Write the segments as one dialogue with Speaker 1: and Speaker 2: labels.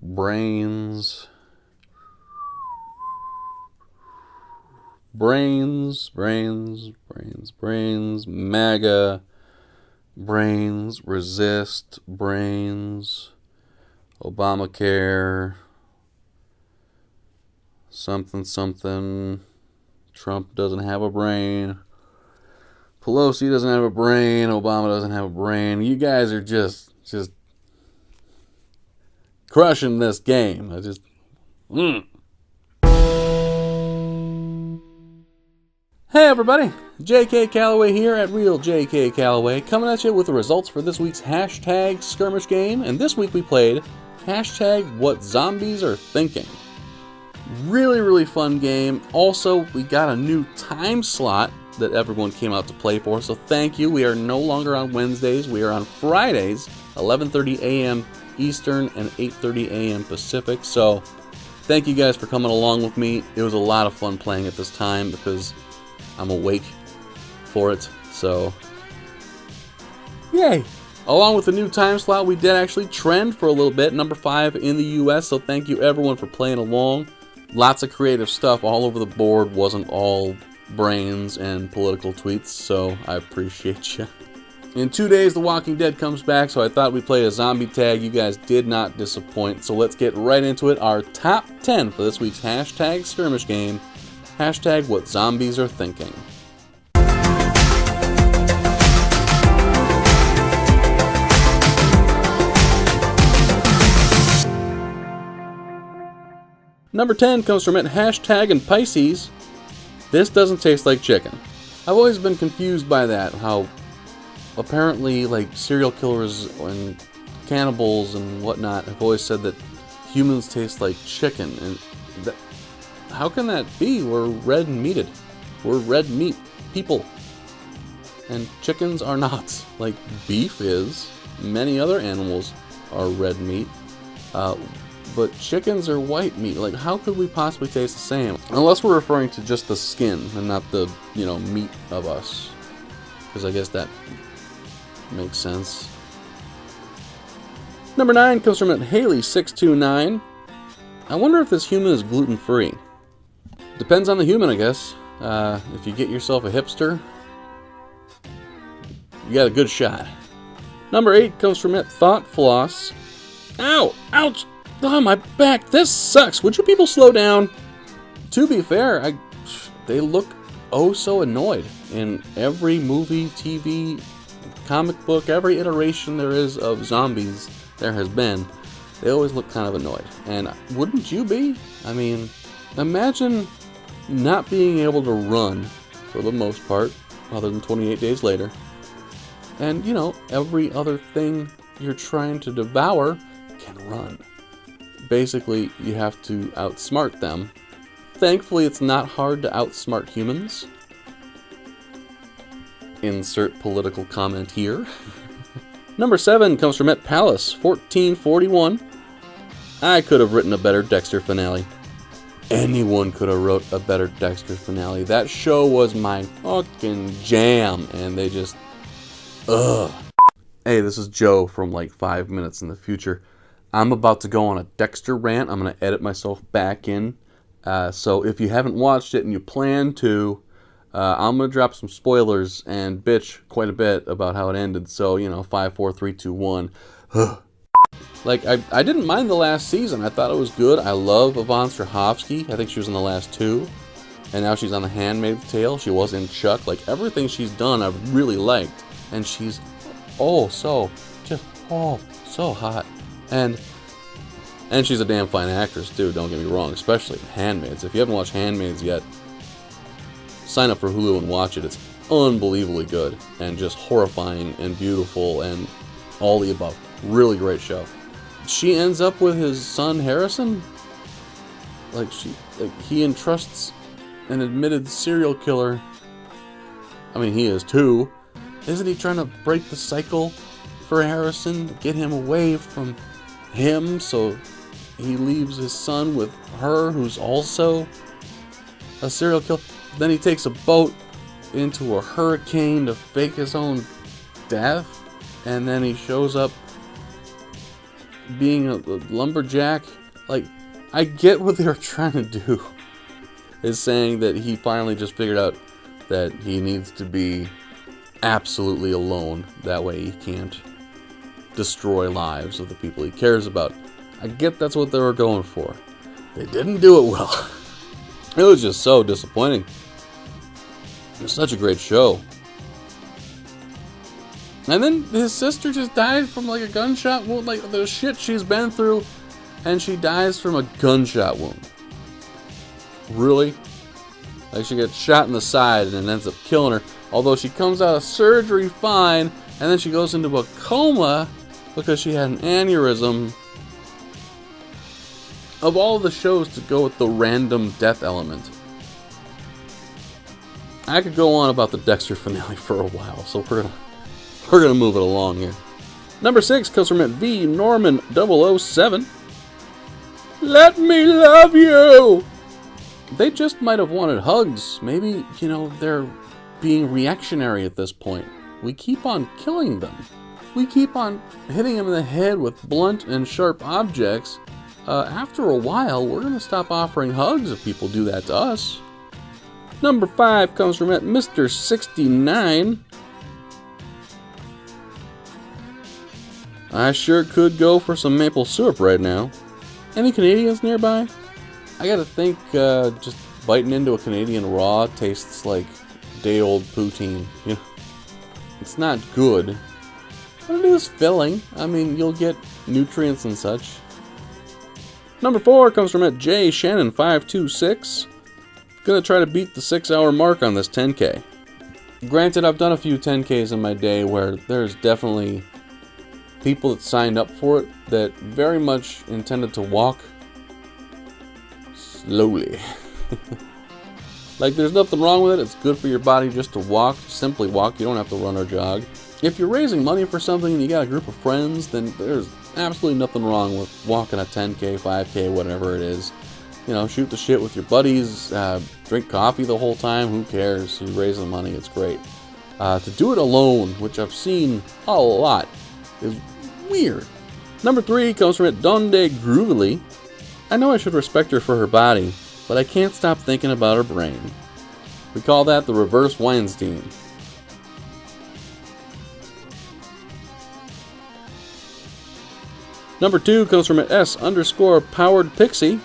Speaker 1: brains. Brains, MAGA, brains, resist, brains, Obamacare, something, Trump doesn't have a brain, Pelosi doesn't have a brain, Obama doesn't have a brain. You guys are just crushing this game. Hey everybody, JK Calloway here at Real JK Calloway, coming at you with the results for this week's hashtag skirmish game, and this week we played hashtag what zombies are thinking. Really fun game. Also, we got a new time slot that everyone came out to play for, so thank you. We are no longer on Wednesdays, we are on Fridays, 11:30 a.m. Eastern and 8:30 a.m. Pacific, so thank you guys for coming along with me. It was a lot of fun playing at this time because I'm awake for it, so yay! Along with the new time slot, we did actually trend for a little bit, number 5 in the US, so thank you everyone for playing along. Lots of creative stuff all over the board, wasn't all brains and political tweets, so I appreciate you. In 2 days, The Walking Dead comes back, so I thought we'd play a zombie tag. You guys did not disappoint, so let's get right into it. Our top 10 for this week's hashtag skirmish game. Hashtag what zombies are thinking. Number 10 comes from hashtag and Pisces. This doesn't taste like chicken. I've always been confused by that, how apparently like serial killers and cannibals and whatnot have always said that humans taste like chicken, and that, how can that be? We're red meated. We're red meat people. And chickens are not. Like beef is. Many other animals are red meat. But chickens are white meat. Like how could we possibly taste the same? Unless we're referring to just the skin and not the, meat of us. Because I guess that makes sense. Number 9 comes from Haley629. I wonder if this human is gluten-free. Depends on the human, I guess. If you get yourself a hipster, you got a good shot. Number 8 comes from ThoughtFloss. Ow! Ouch! Oh, my back! This sucks! Would you people slow down? To be fair, they look oh so annoyed. In every movie, TV, comic book, every iteration there is of zombies there has been, they always look kind of annoyed. And wouldn't you be? I mean, imagine not being able to run for the most part, other than 28 days later. And, every other thing you're trying to devour can run. Basically, you have to outsmart them. Thankfully, it's not hard to outsmart humans. Insert political comment here. Number 7 comes from Palace1441. I could have written a better Dexter finale. Anyone could have wrote a better Dexter finale. That show was my fucking jam, and they just, ugh. Hey, this is Joe from like 5 minutes in the future. I'm about to go on a Dexter rant. I'm going to edit myself back in. So if you haven't watched it and you plan to, I'm going to drop some spoilers and bitch quite a bit about how it ended. So, 5, 4, 3, 2, 1. Like, I didn't mind the last season. I thought it was good. I love Yvonne Strahovski. I think she was in the last 2. And now she's on The Handmaid's Tale. She was in Chuck. Like, everything she's done I've really liked. And she's so hot. And she's a damn fine actress, too. Don't get me wrong. Especially in Handmaids. If you haven't watched Handmaids yet, sign up for Hulu and watch it. It's unbelievably good. And just horrifying and beautiful and all the above. Really great show. She ends up with his son Harrison. He entrusts an admitted serial killer. I mean, he is too. Isn't he trying to break the cycle for Harrison to get him away from him, so he leaves his son with her, who's also a serial killer? Then he takes a boat into a hurricane to fake his own death, and then he shows up being a lumberjack. Like, I get what they were trying to do. Is saying that he finally just figured out that he needs to be absolutely alone. That way he can't destroy lives of the people he cares about. I get that's what they were going for. They didn't do it well. It was just so disappointing. It was such a great show. And then his sister just died from like a gunshot wound. Like the shit she's been through, and she dies from a gunshot wound. Really? Like she gets shot in the side and it ends up killing her. Although she comes out of surgery fine, and then she goes into a coma because she had an aneurysm. Of all the shows to go with the random death element, I could go on about the Dexter finale for a while, so we're gonna move it along here. Number 6 comes from V Norman 007. Let me love you. They just might have wanted hugs. Maybe, they're being reactionary at this point. We keep on killing them. We keep on hitting them in the head with blunt and sharp objects. After a while, we're going to stop offering hugs if people do that to us. Number 5 comes from Mr. 69. I sure could go for some maple syrup right now. Any Canadians nearby? I gotta think just biting into a Canadian raw tastes like day-old poutine. It's not good, but it is filling. I mean, you'll get nutrients and such. Number 4 comes from J Shannon 526. Gonna try to beat the 6-hour mark on this 10K. Granted, I've done a few 10Ks in my day where there's definitely people that signed up for it that very much intended to walk slowly. Like, there's nothing wrong with it. It's good for your body just to walk. Simply walk. You don't have to run or jog. If you're raising money for something and you got a group of friends, then there's absolutely nothing wrong with walking a 10K, 5K, whatever it is. Shoot the shit with your buddies. Drink coffee the whole time. Who cares? You're raising money. It's great. To do it alone, which I've seen a lot, is weird. Number 3 comes from Donde Groovily. I know I should respect her for her body, but I can't stop thinking about her brain. We call that the reverse Weinstein. Number 2 comes from S_powered pixie.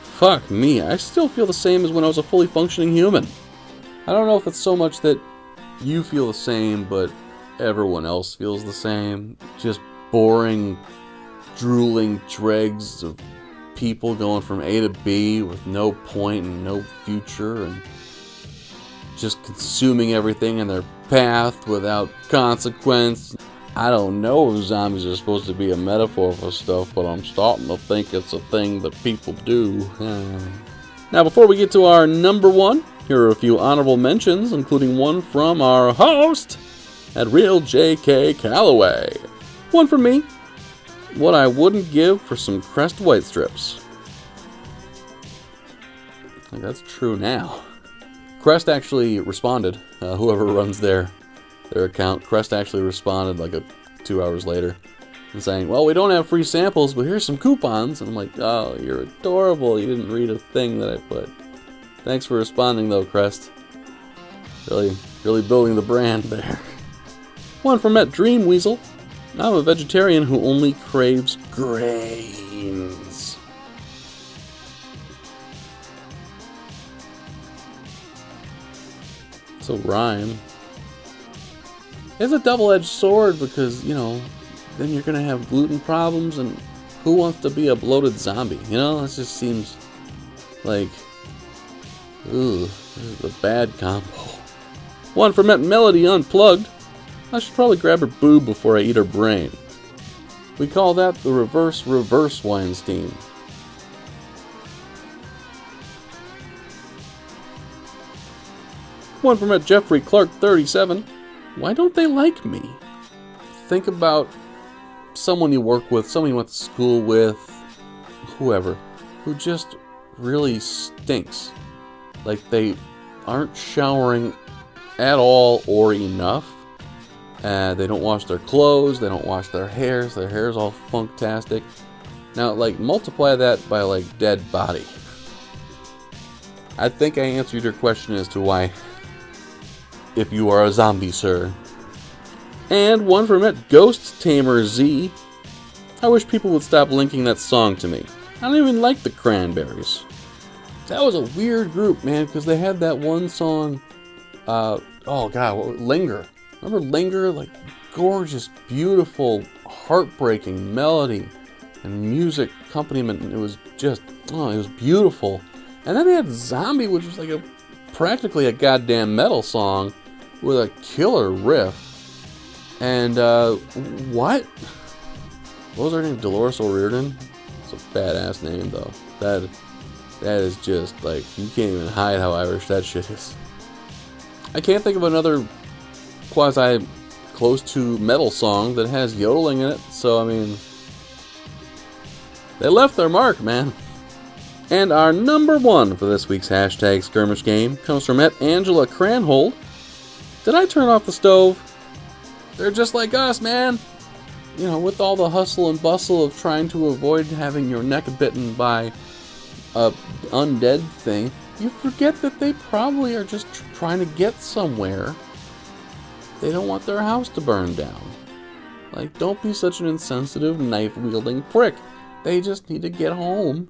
Speaker 1: Fuck me, I still feel the same as when I was a fully functioning human. I don't know if it's so much that you feel the same, but everyone else feels the same. Just boring, drooling dregs of people going from A to B with no point and no future, and just consuming everything in their path without consequence. I don't know if zombies are supposed to be a metaphor for stuff, but I'm starting to think it's a thing that people do. Now, before we get to our number 1, here are a few honorable mentions, including one from our host at Real J.K. Calloway. One from me. What I wouldn't give for some Crest White strips. Like, that's true now. Crest actually responded. Whoever runs their account, Crest actually responded like 2 hours later and saying, well, we don't have free samples, but here's some coupons. And I'm like, oh, you're adorable. You didn't read a thing that I put. Thanks for responding, though, Crest. Really building the brand there. One from Dream Weasel. I'm a vegetarian who only craves grains. So rhyme. It's a double-edged sword because, then you're going to have gluten problems, and who wants to be a bloated zombie? It just seems like, ooh, this is a bad combo. One from Melody Unplugged. I should probably grab her boob before I eat her brain. We call that the reverse Weinstein. One from Jeffrey Clark 37. Why don't they like me? Think about someone you work with, someone you went to school with, whoever, who just really stinks. Like they aren't showering at all or enough. They don't wash their clothes. They don't wash their hairs. Their hair's all funktastic. Now, like, multiply that by, like, dead body. I think I answered your question as to why, if you are a zombie, sir. And one from it, Ghost Tamer Z. I wish people would stop linking that song to me. I don't even like the Cranberries. That was a weird group, man, because they had that one song, Linger. Remember Linger? Like, gorgeous, beautiful, heartbreaking melody and music accompaniment. It was just, it was beautiful. And then they had Zombie, which was like practically a goddamn metal song with a killer riff. And, what? What was her name? Dolores O'Riordan? It's a badass name, though. That is just, like, you can't even hide how Irish that shit is. I can't think of another quasi close to metal song that has yodeling in it, so, I mean, they left their mark, man. And our number one for this week's hashtag skirmish game comes from Angela Cranhold. Did I turn off the stove? They're just like us, man. You know, with all the hustle and bustle of trying to avoid having your neck bitten by a undead thing, you forget that they probably are just trying to get somewhere. They don't want their house to burn down. Like, don't be such an insensitive, knife-wielding prick. They just need to get home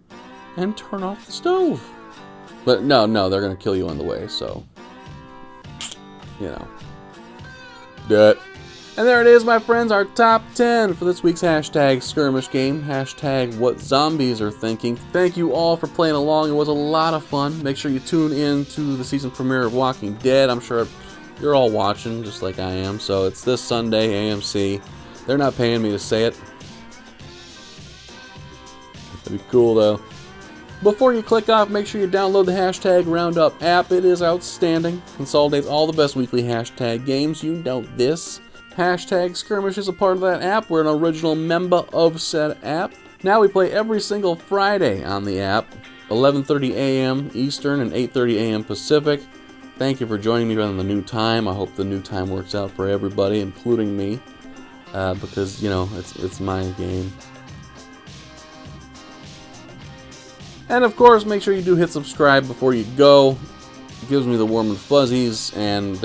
Speaker 1: and turn off the stove. But no, they're gonna kill you on the way, so, you know. That. And there it is, my friends, our top 10 for this week's hashtag skirmish game. Hashtag what zombies are thinking. Thank you all for playing along. It was a lot of fun. Make sure you tune in to the season premiere of Walking Dead. I'm sure you're all watching, just like I am. So it's this Sunday, AMC. They're not paying me to say it. That'd be cool, though. Before you click off, make sure you download the hashtag Roundup app. It is outstanding. Consolidates all the best weekly hashtag games. You know this. Hashtag Skirmish is a part of that app. We're an original member of said app. Now we play every single Friday on the app, 11:30 a.m. Eastern and 8:30 a.m. Pacific. Thank you for joining me on the new time. I hope the new time works out for everybody, including me, because, you know, it's my game. And of course, make sure you do hit subscribe before you go. It gives me the warm and fuzzies and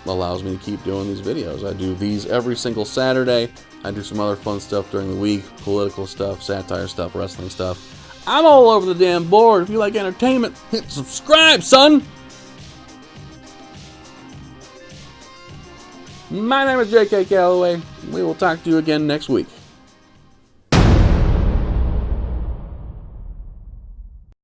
Speaker 1: allows me to keep doing these videos. I do these every single Saturday. I do some other fun stuff during the week, political stuff, satire stuff, wrestling stuff. I'm all over the damn board. If you like entertainment, hit subscribe, son! My name is J.K. Calloway. We will talk to you again next week.